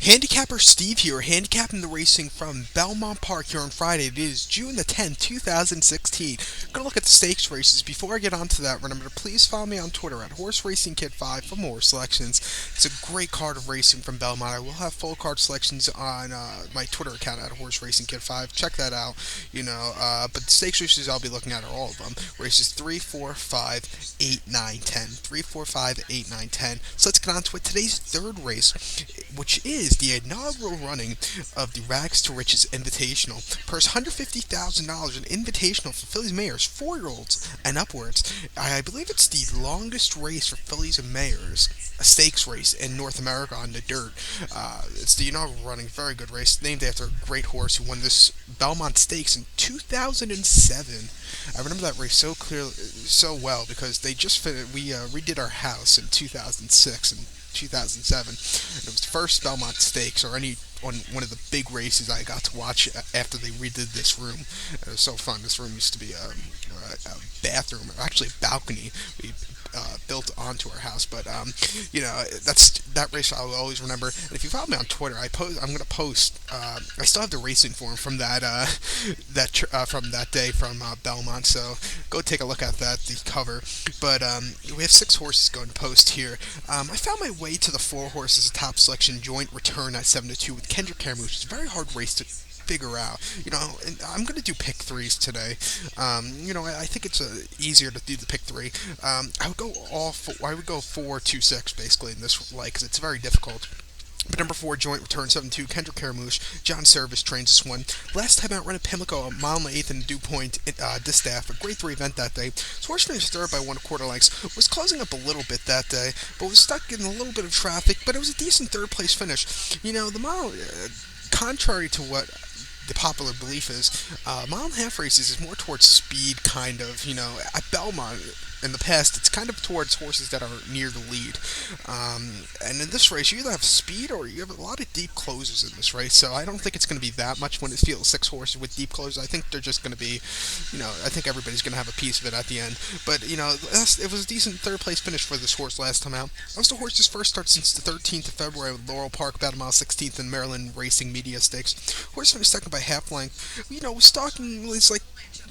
Handicapper Steve here, handicapping the racing from Belmont Park here on Friday. It is June the 10th, 2016. Gonna look at the stakes races. Before I get on to that, remember to please follow me on Twitter at HorseRacingKid5 for more selections. It's a great card of racing from Belmont. I will have full card selections on my Twitter account at HorseRacingKid5. Check that out. But the stakes races I'll be looking at are all of them. Races 3, 4, 5, 8, 9, 10. 3, 4, 5, 8, 9, 10. So let's get on to it. Today's third race, which is the inaugural running of the Rags to Riches Invitational. Purse $150,000 an invitational for Phillies Mayors, 4-year-olds and upwards. I believe it's the longest race for Phillies and Mayors, a stakes race in North America on the dirt. It's the inaugural running, very good race, named after a great horse who won this Belmont Stakes in 2007. I remember that race so clearly, so well, because we redid our house in 2006 and 2007. It was the first Belmont Stakes or one of the big races I got to watch after they redid this room. It was so fun. This room used to be a bathroom, or actually a balcony. We built onto our house, but that's that race I'll always remember. And if you follow me on Twitter, I'm going to post. I still have the racing form from from that day from Belmont, so go take a look at that, the cover. But we have 6 horses going to post here. I found my way to the 4 horses, a top selection joint return at 7-2 with Kendrick Caramouche. It's a very hard race to figure out. And I'm going to do pick threes today. I think it's easier to do the pick three. I would go 4-2-6 basically in this, because it's very difficult. But number 4, joint return, 7-2, Kendrick Caramouche. John Service trains this one. Last time out, ran at Pimlico, a mile and 1/8 in Dew Point Distaff, a grade 3 event that day. So horse finished third by 1/4 lengths. Was closing up a little bit that day, but was stuck in a little bit of traffic. But it was a decent third place finish. The mile, contrary to what the popular belief is, mile and a half races is more towards speed, kind of. At Belmont, in the past, it's kind of towards horses that are near the lead. And in this race, you either have speed or you have a lot of deep closes in this race. So I don't think it's going to be that much when it feels 6 horses with deep closes. I think they're just going to be, I think everybody's going to have a piece of it at the end. But, it was a decent third place finish for this horse last time out. That was the horse's first start since the 13th of February with Laurel Park, about a mile 16th in Maryland Racing Media Stakes. Horse finished second by half length. Stalking was like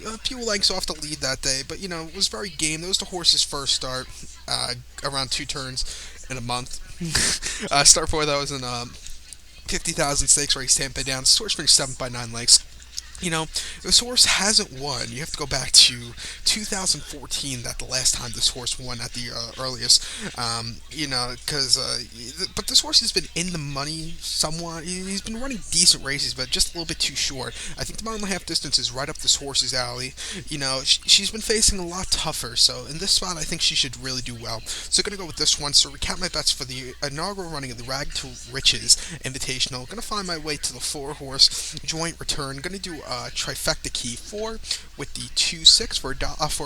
a few lengths off the lead that day, but it was very game. That was the horse's first start, around 2 turns in a month. Start 4, that was in 50,000 stakes race, Tampa Downs. This horse finished 7th by 9 lengths. This horse hasn't won. You have to go back to 2014, that the last time this horse won at the earliest. But this horse has been in the money somewhat. He's been running decent races, but just a little bit too short. I think the mile and a half distance is right up this horse's alley. She's been facing a lot tougher, so in this spot, I think she should really do well. So I'm going to go with this one. So recap my bets for the inaugural running of the Rag to Riches Invitational. Going to find my way to the 4 horse joint return. Going to do trifecta key 4 with the 2-6 for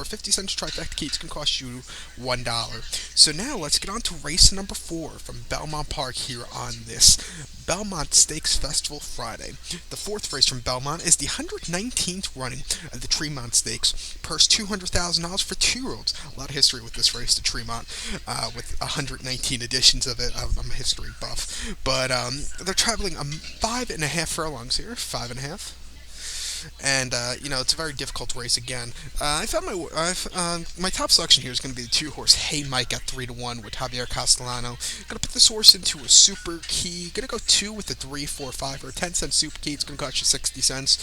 50 cents trifecta key. It's going to cost you $1. So now let's get on to race number 4 from Belmont Park here on this Belmont Stakes Festival Friday. The 4th race from Belmont is the 119th running of the Tremont Stakes. Purse $200,000 for 2-year-olds. A lot of history with this race, the Tremont, with 119 editions of it. I'm a history buff. But they're traveling 5.5 furlongs here. 5.5. And it's a very difficult race again. I found my top selection here is going to be the 2 horse Hey Mike at 3-1 with Javier Castellano. Going to put this horse into a super key. Going to go 2 with the 3, 4, 5 or a 10-cent super key. It's going to cost you 60 cents.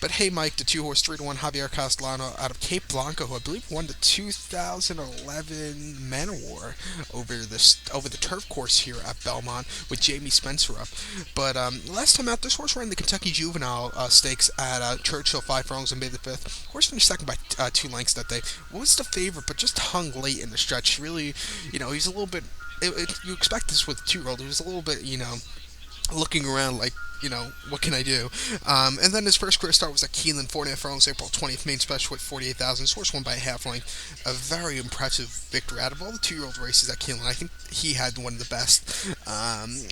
But Hey Mike, the 2 horse 3-1 Javier Castellano out of Cape Blanco, who I believe won the 2011 Manowar over the turf course here at Belmont with Jamie Spencer up. But last time out, this horse ran the Kentucky Juvenile Stakes at Churchill, 5 furlongs on May the 5th. Horse finished second by 2 lengths that day. Was the favorite, but just hung late in the stretch. Really, he's a little bit. You expect this with a 2-year-old. He was a little bit, looking around like, what can I do? And then his first career start was at Keeneland, 4.5 furlongs, April 20th, main special with 48,000. This horse won by a half length. A very impressive victory. Out of all the 2-year-old races at Keeneland, I think he had one of the best.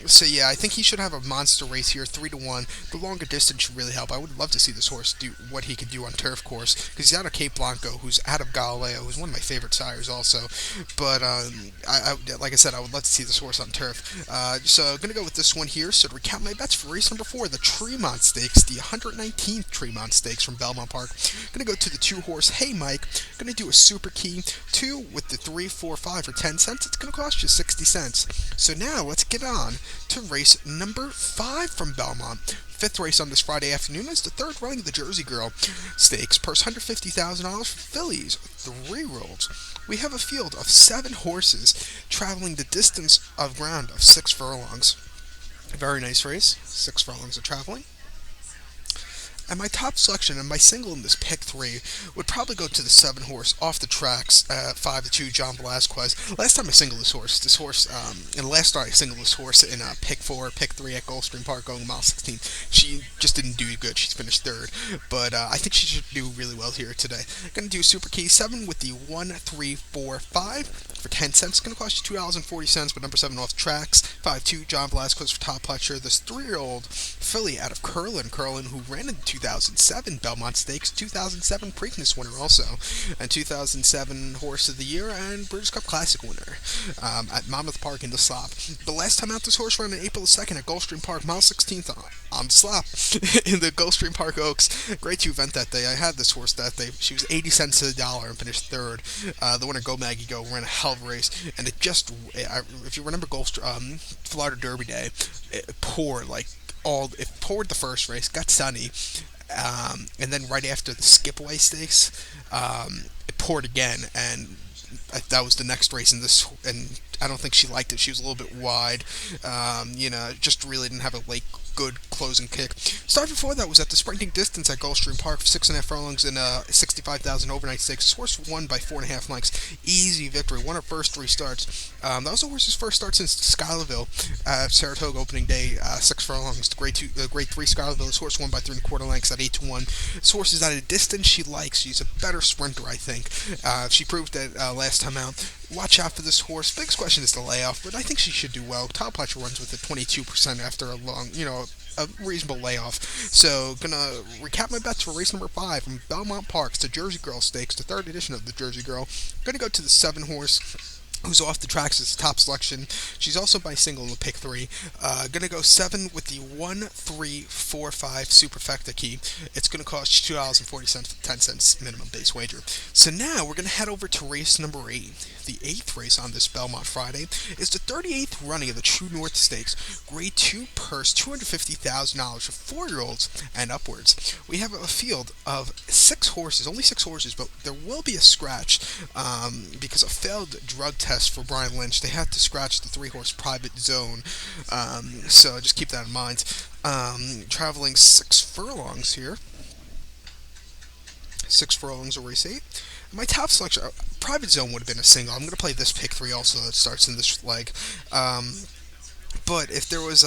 So yeah, I think he should have a monster race here, 3-1. The longer distance should really help. I would love to see this horse do what he could do on turf course, because he's out of Cape Blanco, who's out of Galileo, who's one of my favorite sires also. But like I said, I would love to see this horse on turf. So I'm going to go with this one here. So So to recap my bets for race number 4, the Tremont Stakes, the 119th Tremont Stakes from Belmont Park. Gonna go to the 2-horse Hey Mike. Gonna do a super key 2 with the 3, 4, 5 for 10 cents. It's gonna cost you 60 cents. So now let's get on to race number 5 from Belmont. Fifth race on this Friday afternoon is the third running of the Jersey Girl Stakes. Purse $150,000 for fillies, 3-year-olds. We have a field of 7 horses traveling the distance of ground of 6 furlongs. A very nice race, 6 furlongs of traveling. And my top selection and my single in this pick 3 would probably go to the 7-horse off the tracks, 5-2 John Velasquez. Last time I singled this horse, and last time I singled this horse in pick 4, pick 3 at Gulfstream Park going mile 16. She just didn't do good. She's finished 3rd, but I think she should do really well here today. Gonna do super key 7 with the 1, 3, 4, 5 for 10 cents. Gonna cost you $2.40, but number 7 off the tracks, 5-2 John Velasquez for top pletcher. This 3-year-old filly out of Curlin, who ran in 2007 Belmont Stakes, 2007 Preakness winner also, and 2007 Horse of the Year and British Cup Classic winner at Monmouth Park in the slop. The last time out this horse ran on April 2nd at Gulfstream Park, mile 16th on the slop in the Gulfstream Park Oaks. Great to event that day. I had this horse that day. She was 80 cents to the dollar and finished 3rd. The winner, Go Maggie Go, ran a hell of a race, and it just, if you remember Florida Derby Day, it poured it poured the first race, got sunny, and then right after the Skipaway Stakes, it poured again, and that was the next race in this, and I don't think she liked it. She was a little bit wide, just really didn't have a good closing kick. Start before that was at the sprinting distance at Gulfstream Park for 6.5 furlongs in a 65,000 overnight stakes. This horse won by 4.5 lengths. Easy victory. Won her first 3 starts. That was the horse's first start since Schuylerville at Saratoga opening day. 6 furlongs. The grade 3 Schuylerville. This horse won by 3.25 lengths at 8-1. This horse is at a distance she likes. She's a better sprinter, I think. She proved that last time out. Watch out for this horse. Biggest question is the layoff, but I think she should do well. Top Pletcher runs with a 22% after a long, a reasonable layoff. So, gonna recap my bets for race number 5 from Belmont Parks, the Jersey Girl Stakes, the 3rd edition of the Jersey Girl. Gonna go to the 7-horse. Who's off the tracks as top selection. She's also my single in the pick 3. Gonna go 7 with the 1, 3, 4, 5 superfecta key. It's gonna cost you $2.40 for 10 cents minimum base wager. So now we're gonna head over to race number 8. The 8th race on this Belmont Friday is the 38th running of the True North Stakes. Grade 2 purse, $250,000 for 4-year-olds and upwards. We have a field of 6 horses, only 6 horses, but there will be a scratch because a failed drug test for Brian Lynch. They had to scratch the 3-horse Private Zone, so just keep that in mind. Traveling 6 furlongs here. 6 furlongs of race 8. My top selection, Private Zone would have been a single. I'm going to play this pick 3 also that starts in this leg. But if there was,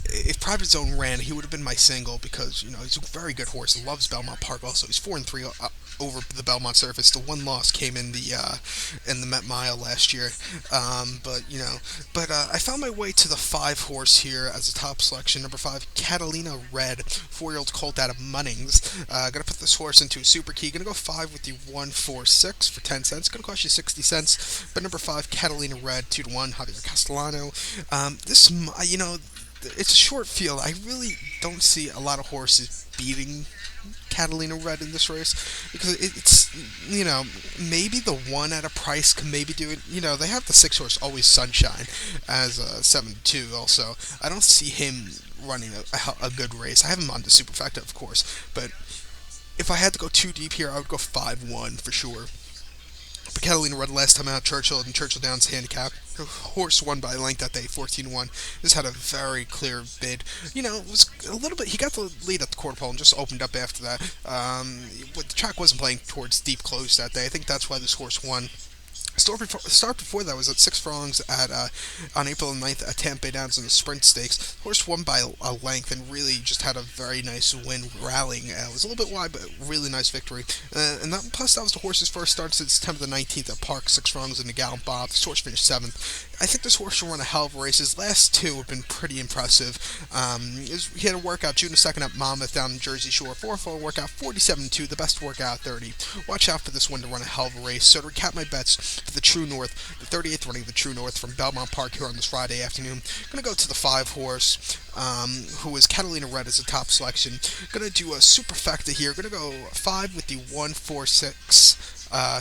if Private Zone ran, he would have been my single because, he's a very good horse. He loves Belmont Park also. He's 4-3 over the Belmont surface. The one loss came in the Met Mile last year. But I found my way to the 5-horse here as a top selection. Number 5, Catalina Red, 4-year-old colt out of Munnings. Gonna put this horse into a super key. Gonna go 5 with the 1, 4, 6 for 10 cents. Gonna cost you 60 cents. But number 5, Catalina Red, 2-1, Javier Castellano. It's a short field. I really don't see a lot of horses beating Catalina Red in this race because it's maybe the one at a price can maybe do it. They have the 6-horse Always Sunshine as a 7-2 also. I don't see him running a good race. I have him on the superfecta, of course, but if I had to go too deep here, I would go 5-1 for sure. But Catalina Red last time out, Churchill and Churchill Downs handicap. Horse won by a length that day, 14-1. This had a very clear bid. It was a little bit. He got the lead at the quarter pole and just opened up after that. But the track wasn't playing towards deep close that day. I think that's why this horse won. Start before that was at 6 furlongs on April 9th at Tampa Bay Downs in the Sprint Stakes. Horse won by a length and really just had a very nice win rallying. It was a little bit wide, but really nice victory. Plus that was the horse's first start since September the 19th at Park, 6 furlongs in the Gallant Bob. This horse finished 7th. I think this horse should run a hell of a race. His last 2 have been pretty impressive. He had a workout June 2nd at Monmouth down in Jersey Shore. 4-4 workout, 47-2, the best workout 30. Watch out for this one to run a hell of a race. So to recap my bets, for the True North, the 38th running of the True North from Belmont Park here on this Friday afternoon. Gonna go to the 5 horse, who is Catalina Red as a top selection. Gonna do a superfecta here. Gonna go 5 with the 146.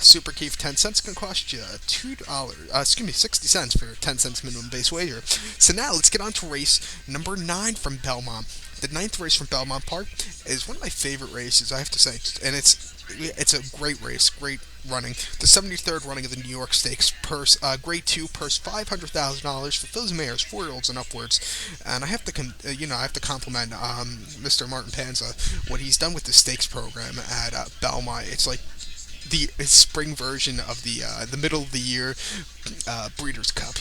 Super key for 10 cents. Gonna cost you $2. 60 cents for 10 cents minimum base wager. So now let's get on to race number 9 from Belmont. The ninth race from Belmont Park is one of my favorite races, I have to say, and it's a great race, great running. The 73rd running of the New York Stakes, purse Grade 2, purse $500,000 for Phil's Mares, 4-year-olds and upwards. And I have to, I have to compliment Mr. Martin Panza, what he's done with the stakes program at Belmont. It's like the spring version of the middle of the year Breeders' Cup.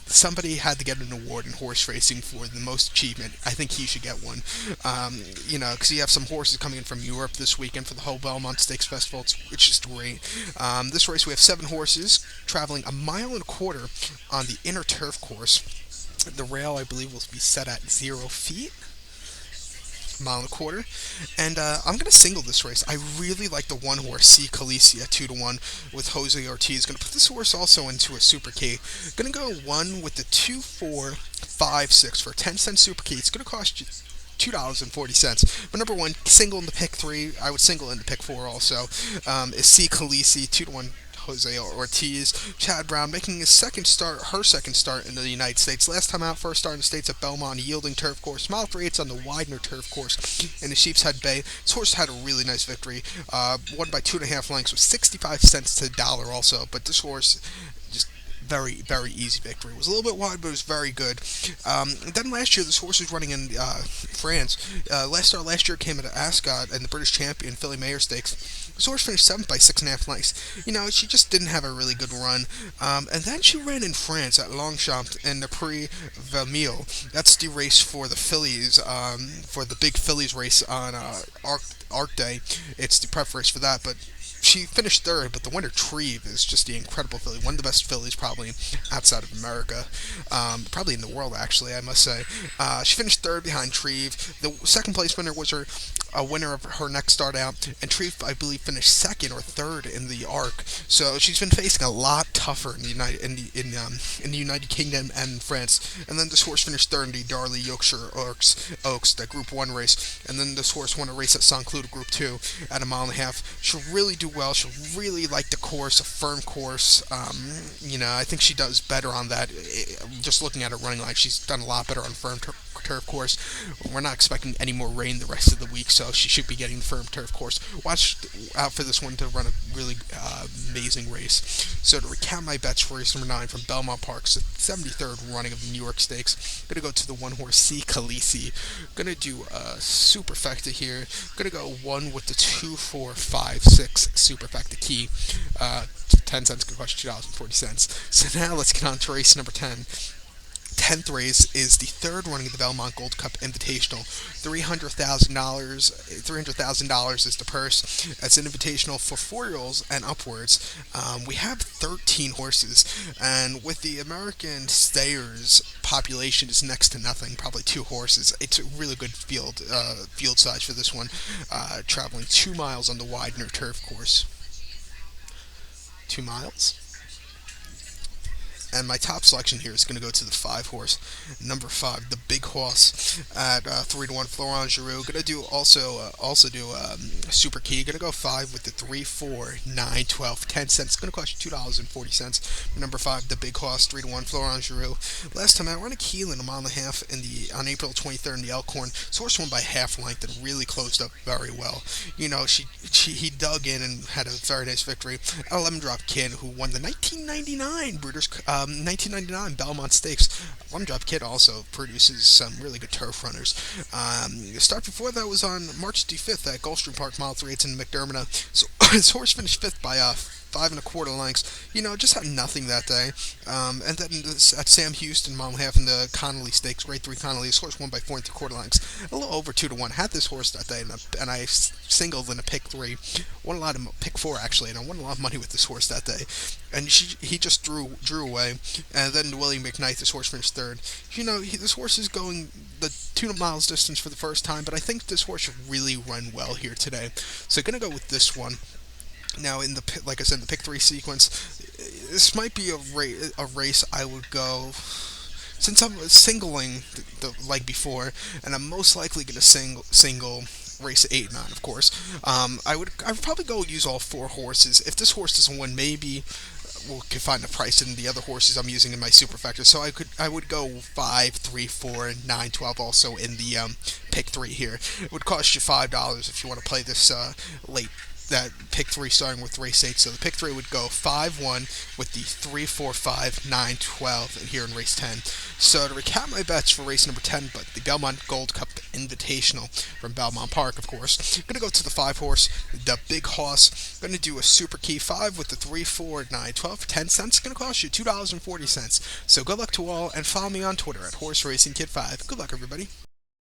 Somebody had to get an award in horse racing for the most achievement. I think he should get one. Because you have some horses coming in from Europe this weekend for the whole Belmont Stakes Festival. It's just great. This race we have 7 horses traveling a mile and a quarter on the inner turf course. The rail, I believe, will be set at 0 feet. Mile and a quarter, and I'm gonna single this race. I really like the 1 horse C. Khaleesi at 2-1 with Jose Ortiz. Gonna put this horse also into a super key. Gonna go 1 with the 2, 4, 5, 6 for a 10-cent super key. It's gonna cost you $2.40. But number 1, single in the pick 3. I would single in the pick 4 also. Is C. Khaleesi 2-1. Jose Ortiz. Chad Brown making her second start in the United States. Last time out, first start in the States at Belmont, yielding turf course. Mile 3/8 on the Widener turf course in the Sheepshead Bay. This horse had a really nice victory. Won by 2.5 lengths with 65 cents to the dollar also. But this horse just very, very easy victory. It was a little bit wide, but it was very good. Then last year, this horse was running in France. Last year came at Ascot and the British champion, Philly Mayer Stakes. This horse finished 7th by 6.5 lengths. She just didn't have a really good run. And then she ran in France at Longchamp in the Prix Vermeil. That's the race for the Phillies, for the big Phillies race on Arc Day. It's the prep race for that, but she finished 3rd, but the winner, Treve, is just the incredible filly. One of the best fillies probably outside of America. Probably in the world, actually, I must say. She finished 3rd behind Treve. The second place winner was a winner of her next start out, and Treve, I believe, finished 2nd or 3rd in the Arc. So she's been facing a lot tougher in the United Kingdom and France. And then this horse finished 3rd in the Darley Yorkshire Oaks, that Group 1 race. And then this horse won a race at St. Cloud, Group 2, at a 1.5 miles. She'll really do well. She'll really like the course, a firm course. I think she does better on that. Just looking at her running line, she's done a lot better on firm turf course. We're not expecting any more rain the rest of the week, so she should be getting the firm turf course. Watch out for this one to run a really amazing race. So to recount my bets for race number 9 from Belmont Park, so 73rd running of the New York Stakes. Gonna go to the 1 horse C. Khaleesi. Gonna do a superfecta here. Gonna go 1 with the 2, 4, 5, 6 superfecta key. 10 cents could cost $2.40. So now let's get on to race number 10. 10th race is the 3rd running of the Belmont Gold Cup Invitational. $300,000 is the purse. That's an invitational for 4-year-olds and upwards. We have 13 horses, and with the American stayers population is next to nothing, probably 2 horses. It's a really good field size for this one, traveling 2 miles on the Widener turf course. 2 miles. And my top selection here is going to go to the 5 horse, number 5, the Big Horse at 3-1. Florent Giroux. Going to do also do super key. Going to go 5 with the 3, 4, 9, 12, 10 cents. Going to cost you $2.40. Number 5, the Big Horse, 3-1. Florent Giroux. Last time I ran a Keelan a 1.5 miles on April 23rd in the Elkhorn. This horse won by half length and really closed up very well. He dug in and had a very nice victory. A 11-drop kid who won the 1999 Belmont Stakes. One Drop Kid also produces some really good turf runners. The start before that was on March 5th at Gulfstream Park, mile 3/8 in McDermott. So his horse finished 5th by 5.25 lengths. Just had nothing that day. And then at Sam Houston, mile and a half in the Connolly Stakes, Grade 3 Connolly, his horse won by 4.25 lengths. A little over 2-1. Had this horse that day, and I singled in a pick 3. Won a lot of pick 4 actually, and I won a lot of money with this horse that day. And he just drew away. And then Willie McKnight, this horse finished 3rd. This horse is going the 2 miles distance for the first time, but I think this horse should really run well here today. So gonna go with this one. Now, like I said, in the pick three sequence, this might be a race I would go. Since I'm singling the leg before, and I'm most likely going to single race 8 and 9, of course. I would probably go use all four horses. If this horse doesn't win, maybe we'll can find a price in the other horses I'm using in my superfecta. So I would go 5, 3, 4, 9, 12 also in the pick three here. It would cost you $5 if you want to play this late. That pick three starting with race 8. So the pick three would go 5, 1 with the 3, 4, 5, 9, 12 and here in race 10. So to recap my bets for race number 10, but the Belmont Gold Cup Invitational from Belmont Park, of course. I'm going to go to the 5 horse, the Big Hoss. I'm going to do a super key 5 with the 3, 4, 9, 12 for 10 cents. It's going to cost you $2.40. So good luck to all, and follow me on Twitter at Horse Racing Kid 5. Good luck, everybody.